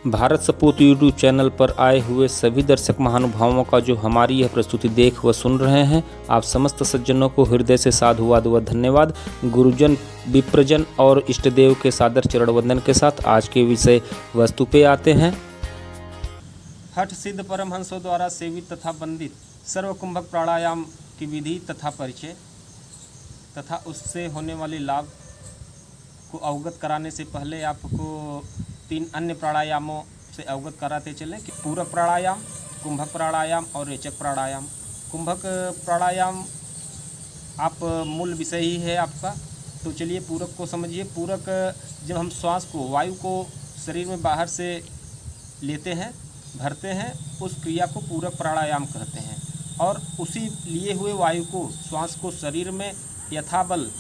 भारत सपूत YouTube channel पर आए हुए सभी दर्शक महानुभावों का जो हमारी यह प्रस्तुति देख व सुन रहे हैं, आप समस्त सज्जनों को हृदय से साधुवाद व धन्यवाद। गुरुजन, विप्रजन और इष्टदेव के सादर चरण वंदन के साथ आज के विषय वस्तु पे आते हैं। हठ सिद्ध परमहंसों द्वारा सेवित तथा वंदित सर्वकुंभक प्राणायाम की विधि तथा परिचय तथा उससे होने वाले लाभ को अवगत कराने से पहले आपको 3 अन्य प्राणायामों से अवगत कराते चलें कि पूरक प्राणायाम, कुंभक प्राणायाम और रेचक प्राणायाम। कुंभक प्राणायाम आप मूल विषय ही है आपका, तो चलिए पूरक को समझिए। पूरक जब हम श्वास को, वायु को शरीर में बाहर से लेते हैं, भरते हैं, उस क्रिया को पूरक प्राणायाम कहते हैं। और उसी लिए हुए वायु को, श्वास को शरीर में यथाबल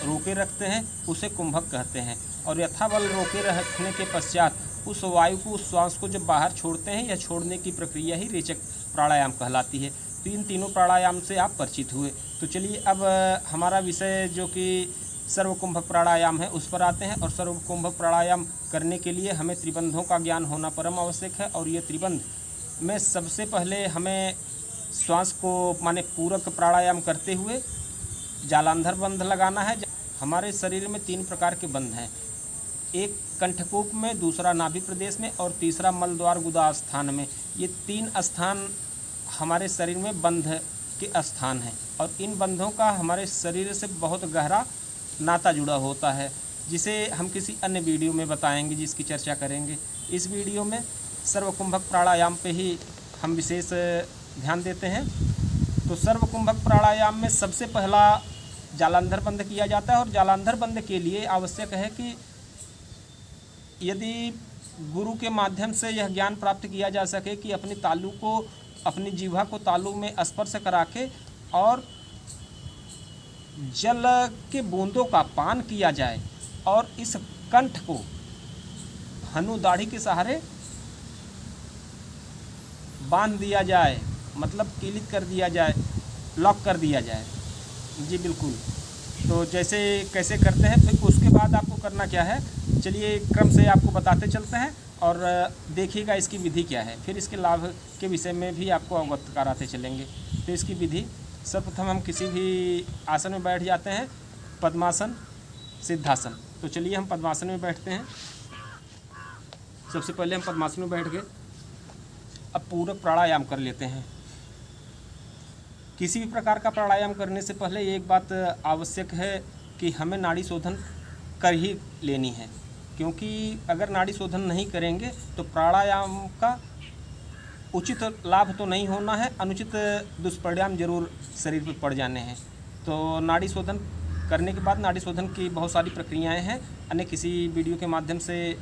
रोके रखते हैं, उसे कुंभक कहते हैं। और यथाबल रोके रखने के पश्चात उस वायु को, उस श्वास को जब बाहर छोड़ते हैं, या छोड़ने की प्रक्रिया ही रेचक प्राणायाम कहलाती है। तो इन तीनों प्राणायाम से आप परिचित हुए। तो चलिए अब हमारा विषय जो कि सर्वकुंभक प्राणायाम है उस पर आते हैं। और सर्वकुंभक प्राणायाम करने के लिए हमें त्रिबंधों का ज्ञान होना परम आवश्यक है। और ये त्रिबंध में सबसे पहले हमें श्वास को माने पूरक प्राणायाम करते हुए जालांधर बंध लगाना है। हमारे शरीर में 3 प्रकार के बंध हैं, एक कंठकूप में, दूसरा नाभि प्रदेश में और तीसरा मलद्वार गुदा स्थान में। ये 3 स्थान हमारे शरीर में बंध के स्थान हैं। और इन बंधों का हमारे शरीर से बहुत गहरा नाता जुड़ा होता है, जिसे हम किसी अन्य वीडियो में बताएंगे, जिसकी चर्चा करेंगे। इस वीडियो में सर्वकुंभक प्राणायाम पे ही हम विशेष ध्यान देते हैं। तो सर्वकुंभक प्राणायाम में सबसे पहला जालांधर बंध किया जाता है। और जालांधर बंध के लिए आवश्यक है कि यदि गुरु के माध्यम से यह ज्ञान प्राप्त किया जा सके कि अपनी तालू को, अपनी जीवा को तालू में स्पर्श करा के और जल के बूंदों का पान किया जाए, और इस कंठ को हनु दाढ़ी के सहारे बांध दिया जाए, मतलब कीलित कर दिया जाए, लॉक कर दिया जाए। जी बिल्कुल। तो जैसे कैसे करते हैं, फिर उसके बाद आपको करना क्या है, चलिए क्रम से आपको बताते चलते हैं और देखिएगा इसकी विधि क्या है। फिर इसके लाभ के विषय में भी आपको अवगत कराते चलेंगे। तो इसकी विधि, सर्वप्रथम हम किसी भी आसन में बैठ जाते हैं, पद्मासन, सिद्धासन। तो चलिए हम पद्मासन में बैठते हैं। सबसे पहले हम पद्मासन में बैठ गए। अब पूरक प्राणायाम कर लेते हैं। किसी भी प्रकार का प्राणायाम करने से पहले एक बात आवश्यक है कि हमें नाड़ी शोधन कर ही लेनी है, क्योंकि अगर नाड़ी शोधन नहीं करेंगे तो प्राणायाम का उचित लाभ तो नहीं होना है, अनुचित दुष्परिणाम जरूर शरीर पर पड़ जाने हैं। तो नाड़ी शोधन करने के बाद, नाड़ी शोधन की बहुत सारी प्रक्रियाएं हैं, अन्य किसी वीडियो के माध्यम से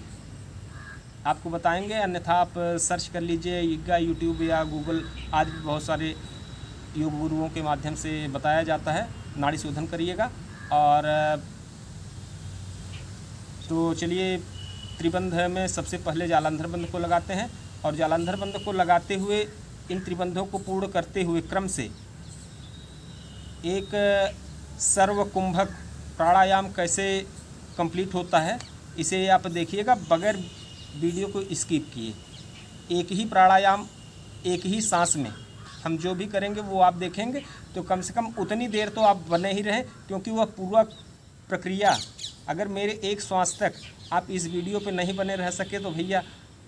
आपको बताएंगे। अन्यथा आप सर्च कर लीजिएगा, यूट्यूब या गूगल आदि बहुत सारे योग गुरुओं के माध्यम से बताया जाता है। नाड़ी शोधन करिएगा। और तो चलिए त्रिबंध में सबसे पहले जालांधर बंध को लगाते हैं। और जालांधर बंध को लगाते हुए, इन त्रिबंधों को पूर्ण करते हुए क्रम से एक सर्वकुंभक प्राणायाम कैसे कंप्लीट होता है, इसे आप देखिएगा बगैर वीडियो को स्किप किए। एक ही प्राणायाम, एक ही सांस में हम जो भी करेंगे वो आप देखेंगे। तो कम से कम उतनी देर तो आप बने ही रहें, क्योंकि वह पूरा प्रक्रिया अगर मेरे एक श्वास तक आप इस वीडियो पे नहीं बने रह सके तो भैया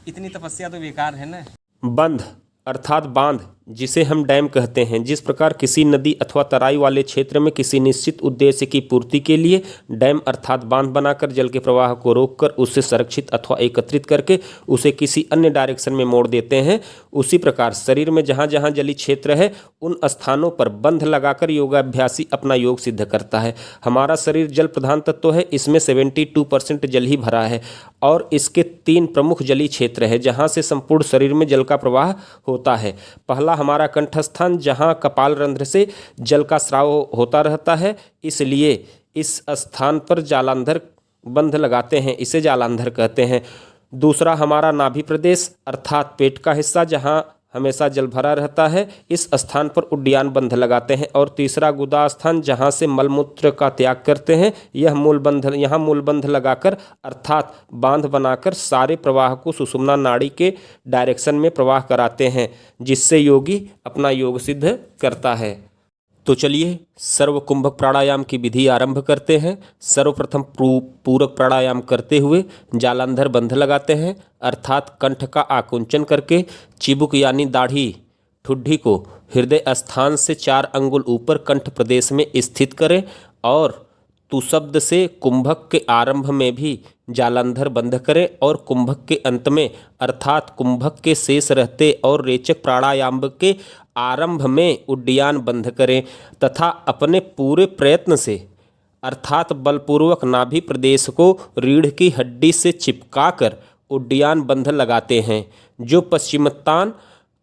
इतनी तपस्या तो बेकार है ना। बंध अर्थात बांध, जिसे हम डैम कहते हैं। जिस प्रकार किसी नदी अथवा तराई वाले क्षेत्र में किसी निश्चित उद्देश्य की पूर्ति के लिए डैम अर्थात बांध बनाकर जल के प्रवाह को रोककर उससे संरक्षित अथवा एकत्रित करके उसे किसी अन्य डायरेक्शन में मोड़ देते हैं, उसी प्रकार शरीर में जहाँ जहाँ जलीय क्षेत्र है उन स्थानों पर बंध लगाकर योगाभ्यासी अपना योग सिद्ध करता है। हमारा शरीर जल प्रधान तत्व है, इसमें 72% जल ही भरा है। और इसके 3 प्रमुख जलीय क्षेत्र है जहाँ से संपूर्ण शरीर में जल का प्रवाह होता है। पहला हमारा कंठस्थान, जहां कपाल रंध्र से जल का स्राव होता रहता है, इसलिए इस स्थान पर जालांधर बंध लगाते हैं, इसे जालांधर कहते हैं। दूसरा हमारा नाभि प्रदेश अर्थात पेट का हिस्सा, जहां हमेशा जल भरा रहता है, इस स्थान पर उड्डयन बंध लगाते हैं। और तीसरा गुदा स्थान जहाँ से मलमूत्र का त्याग करते हैं, यहाँ मूलबंध लगाकर अर्थात बांध बनाकर सारे प्रवाह को सुषुम्ना नाड़ी के डायरेक्शन में प्रवाह कराते हैं, जिससे योगी अपना योग सिद्ध करता है। तो चलिए सर्व कुंभक प्राणायाम की विधि आरंभ करते हैं। सर्वप्रथम पूरक प्राणायाम करते हुए जालंधर बंध लगाते हैं, अर्थात कंठ का आकुंचन करके चिबुक यानी दाढ़ी ठुड्डी को हृदय स्थान से 4 अंगुल ऊपर कंठ प्रदेश में स्थित करें और तु शब्द से कुंभक के आरंभ में भी जालंधर बंध करें और कुंभक के अंत में अर्थात कुंभक के शेष रहते और रेचक प्राणायाम के आरंभ में उड्डयन बंध करें तथा अपने पूरे प्रयत्न से अर्थात बलपूर्वक नाभि प्रदेश को रीढ़ की हड्डी से चिपकाकर उड्डयन बंध लगाते हैं, जो पश्चिमोत्तान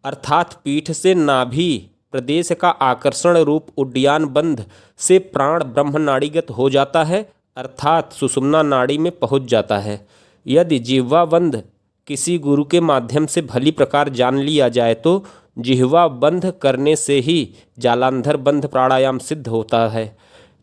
अर्थात पीठ से नाभि प्रदेश का आकर्षण रूप उड्डयन बंध से प्राण ब्रह्म नाड़ीगत हो जाता है, अर्थात सुषुम्ना नाड़ी में पहुंच जाता है। यदि जिह्वा बंध किसी गुरु के माध्यम से भली प्रकार जान लिया जाए तो जिह्वा बंध करने से ही जालंधर बंध प्राणायाम सिद्ध होता है,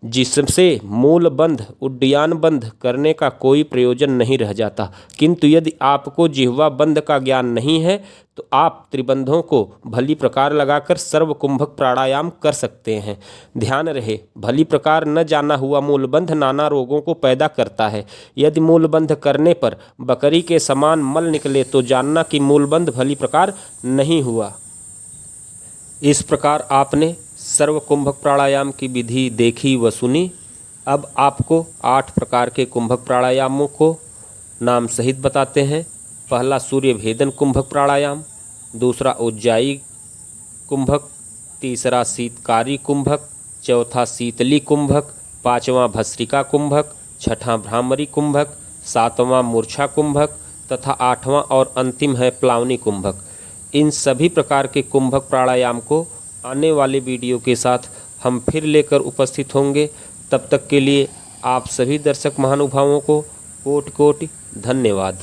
जिससे मूल बंध उड्डयन बंध करने का कोई प्रयोजन नहीं रह जाता। किंतु यदि आपको जिह्वा बंध का ज्ञान नहीं है तो आप त्रिबंधों को भली प्रकार लगाकर सर्व कुंभक प्राणायाम कर सकते हैं। ध्यान रहे, भली प्रकार न जाना हुआ मूलबंध नाना रोगों को पैदा करता है। यदि मूलबंध करने पर बकरी के समान मल निकले तो जानना कि मूलबंध भली प्रकार नहीं हुआ। इस प्रकार आपने सर्व कुंभक प्राणायाम की विधि देखी व सुनी। अब आपको 8 प्रकार के कुंभक प्राणायामों को नाम सहित बताते हैं। पहला सूर्य भेदन कुंभक प्राणायाम, दूसरा उज्जाई कुंभक, तीसरा शीतकारी कुंभक, चौथा शीतली कुंभक, पांचवां भस्त्रिका कुंभक, छठा भ्रामरी कुंभक, सातवां मूर्छा कुंभक तथा 8वां और अंतिम है प्लावनी कुंभक। इन सभी प्रकार के कुंभक प्राणायाम को आने वाले वीडियो के साथ हम फिर लेकर उपस्थित होंगे। तब तक के लिए आप सभी दर्शक महानुभावों को कोटि कोटि धन्यवाद।